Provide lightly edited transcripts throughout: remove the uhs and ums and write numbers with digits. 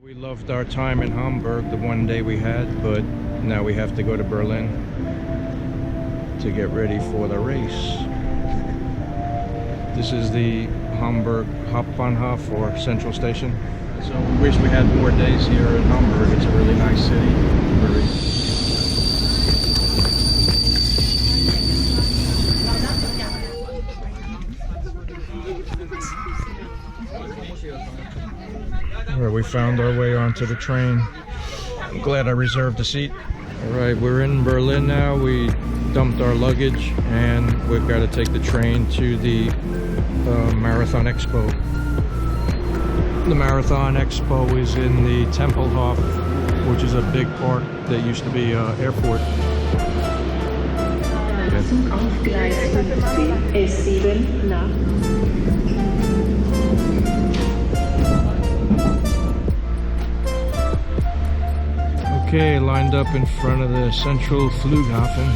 We loved our time in Hamburg the one day we had, but now we have to go to Berlin to get ready for the race. This is the Hamburg Hauptbahnhof, or Central Station. So we wish we had more days here in Hamburg. It's a really nice city. Where we found our way onto the train. I'm glad I reserved a seat. Alright, we're in Berlin now. We dumped our luggage and we've got to take the train to the Marathon Expo. The Marathon Expo is in the Tempelhof, which is a big park that used to be an airport. Zug auf Gleis 15, S7 nach. Okay, lined up in front of the Central Flughafen.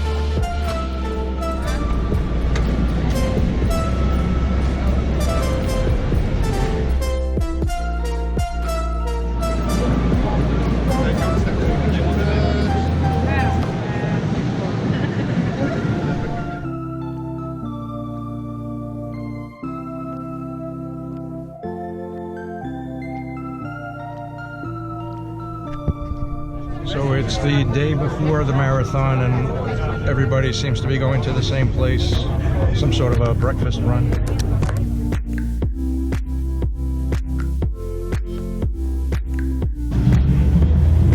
So it's the day before the marathon and everybody seems to be going to the same place, some sort of a breakfast run.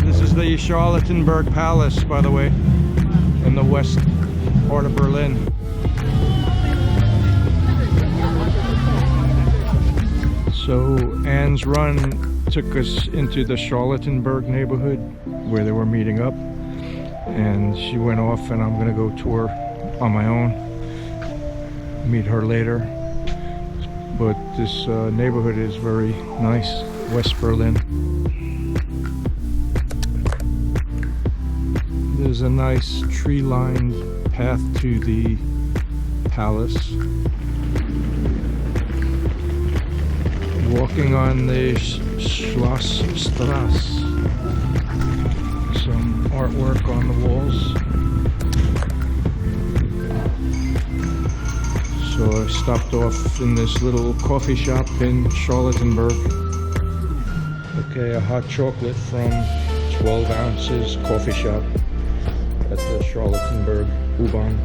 This is the Charlottenburg Palace, by the way, in the west part of Berlin. So Anne's run took us into the Charlottenburg neighborhood where they were meeting up, and she went off, and I'm gonna go tour on my own, meet her later. But this neighborhood is very nice, West Berlin. There's a nice tree-lined path to the palace. Walking on the Schlossstrasse. Some artwork on the walls. So I stopped off in this little coffee shop in Charlottenburg. Okay, a hot chocolate from 12 ounces coffee shop at the Charlottenburg U-Bahn.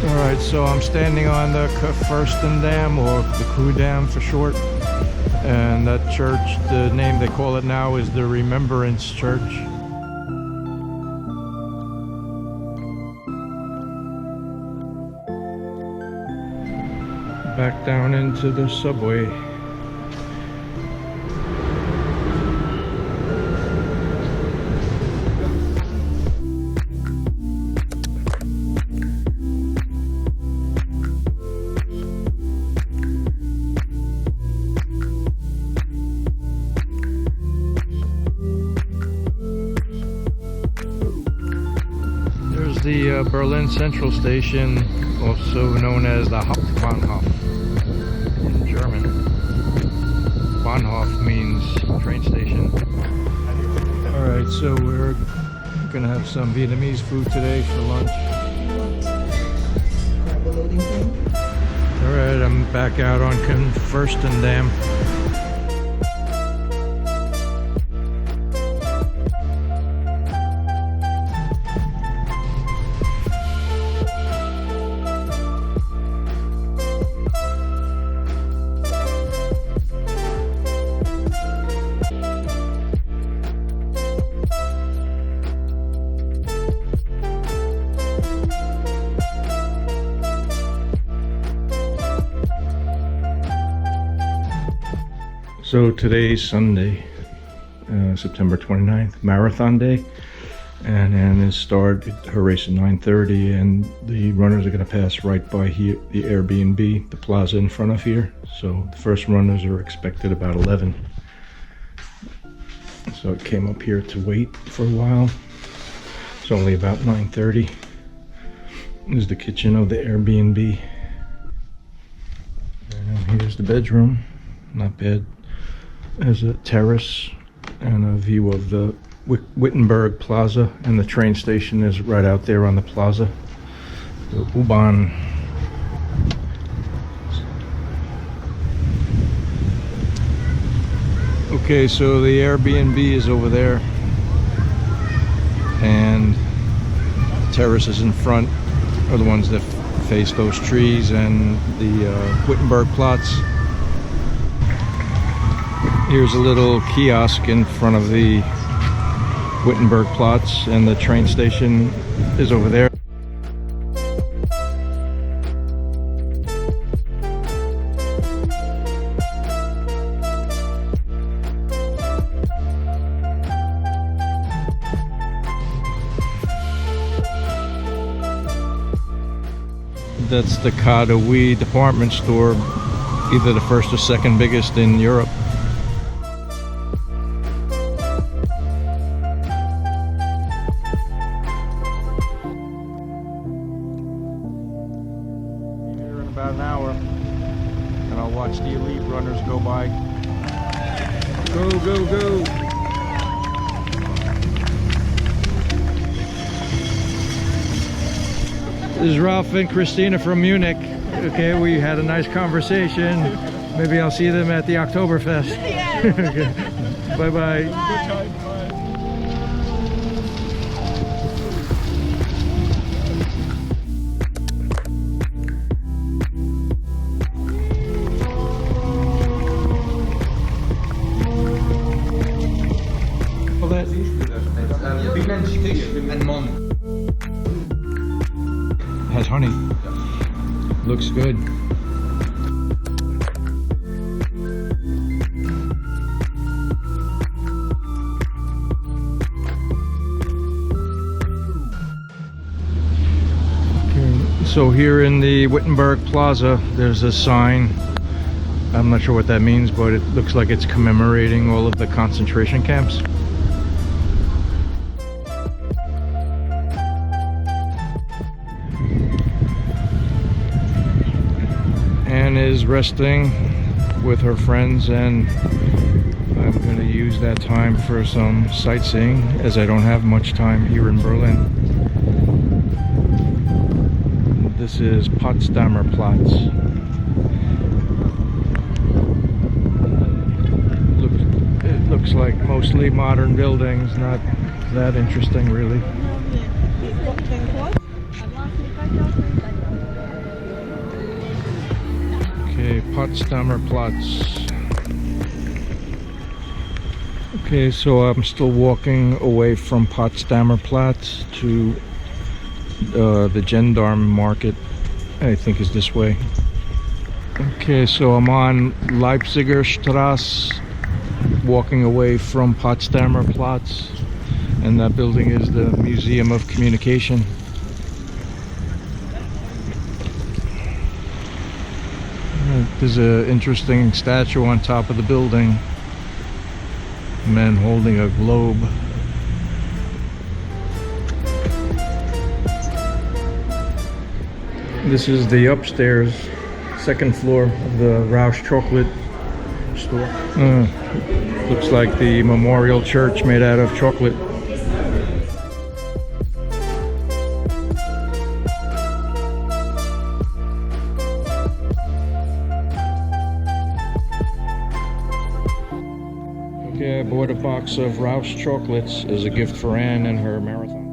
Alright, so I'm standing on the Fürstendamm, or the Kudamm for short, and that church, the name they call it now is the Remembrance Church. Back down into the subway. The Berlin Central Station, also known as the Hauptbahnhof in German. Bahnhof means train station. Alright, so we're gonna have some Vietnamese food today for lunch. Alright, I'm back out on Fürstendamm. So today's Sunday, September 29th, Marathon Day, and Anne started her race at 9:30, and the runners are going to pass right by here, the Airbnb, the plaza in front of here. So the first runners are expected about 11. So it came up here to wait for a while. It's only about 9:30. This is the kitchen of the Airbnb. And here's the bedroom. Not bad. There's a terrace and a view of the Wittenberg Plaza, and the train station is right out there on the plaza. The U-Bahn. Okay, so the Airbnb is over there, and the terraces in front are the ones that face those trees and the Wittenberg Platz. Here's a little kiosk in front of the Wittenberg Platz, and the train station is over there. That's the Kadowi department store, either the first or second biggest in Europe. Here in about an hour, and I'll watch the elite runners go by. Go, go, go! This is Ralph and Christina from Munich. Okay, we had a nice conversation. Maybe I'll see them at the Oktoberfest. Okay. Bye-bye. Bye. Well, that has honey. Looks good. So here in the Wittenberg Plaza, there's a sign. I'm not sure what that means, but it looks like it's commemorating all of the concentration camps. Anne is resting with her friends, and I'm going to use that time for some sightseeing, as I don't have much time here in Berlin. This is Potsdamer Platz. It looks like mostly modern buildings, not that interesting really. Okay, Potsdamer Platz. Okay, so I'm still walking away from Potsdamer Platz to the Gendarme Market, I think is this way. Okay, so I'm on Leipziger Strasse, walking away from Potsdamer Platz, and that building is the Museum of Communication. There's an interesting statue on top of the building, men holding a globe. This is the upstairs, second floor of the Rausch chocolate store. Looks like the Memorial Church made out of chocolate. Okay, I bought a box of Rausch chocolates as a gift for Anne and her marathon.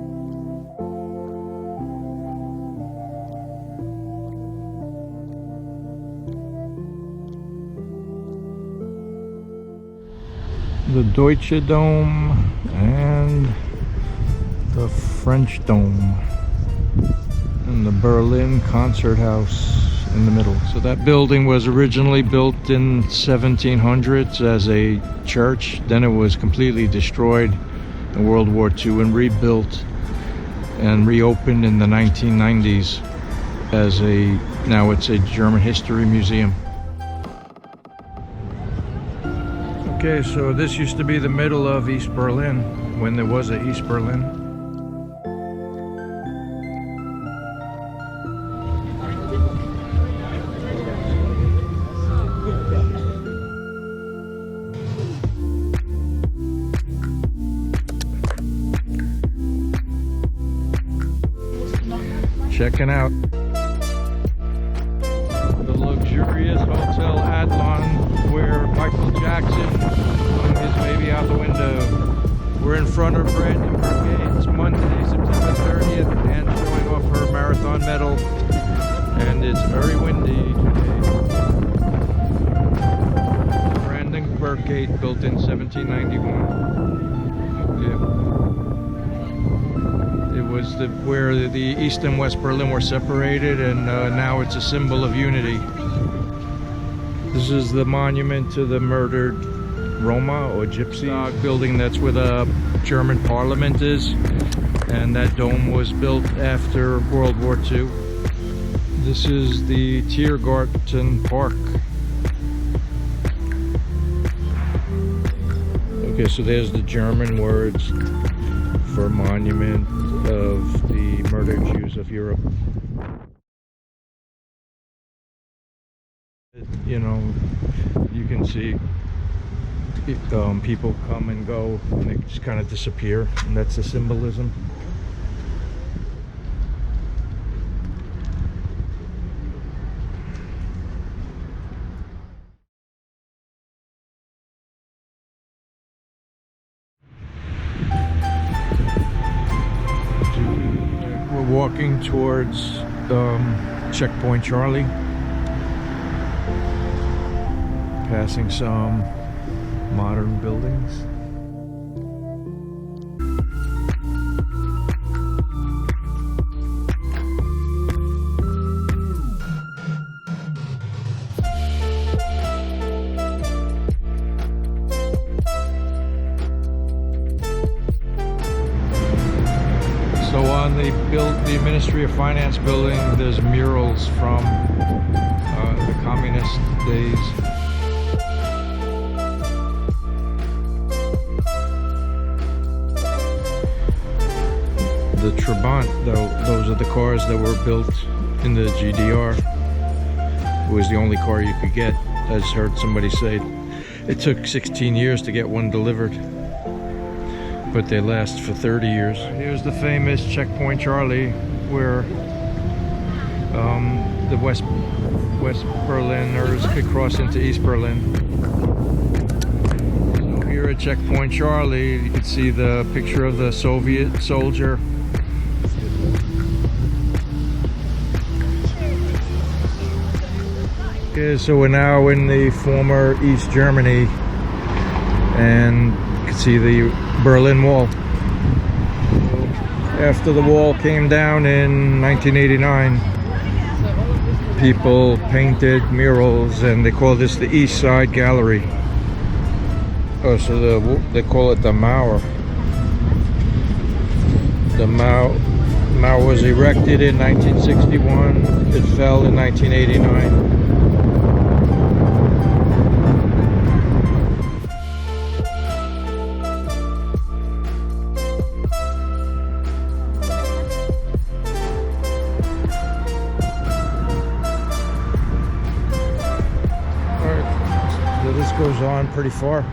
The Deutsche Dome and the French Dome, and the Berlin Concert House in the middle. So that building was originally built in 1700s as a church. Then it was completely destroyed in World War II and rebuilt and reopened in the 1990s as now it's a German history museum. Okay, so this used to be the middle of East Berlin, when there was a East Berlin. Checking out the luxurious Hotel Adlon, where Michael Jackson hung his baby out the window. We're in front of Brandenburg Gate. It's Monday, September 30th, and showing off her marathon medal. And it's very windy today. Brandenburg Gate, built in 1791. Yeah. It was where the East and West Berlin were separated, and now it's a symbol of unity. This is the monument to the murdered Roma or Gypsy building. That's where the German parliament is, and that dome was built after World War II. This is the Tiergarten Park. Okay, so there's the German words for monument of the murdered Jews of Europe. You know, you can see people come and go, and they just kind of disappear, and that's the symbolism. We're walking towards Checkpoint Charlie, passing some modern buildings. So on the Ministry of Finance building, there's murals from the communist days. The Trabant, though, those are the cars that were built in the GDR. It was the only car you could get. I just heard somebody say it took 16 years to get one delivered, but they last for 30 years. Here's the famous Checkpoint Charlie, where the West Berliners could cross into East Berlin. So here at Checkpoint Charlie, you can see the picture of the Soviet soldier. Okay, so we're now in the former East Germany, and you can see the Berlin Wall. After the wall came down in 1989, people painted murals, and they call this the East Side Gallery. Oh, so they call it the Mauer. The Mauer was erected in 1961. It fell in 1989. This goes on pretty far.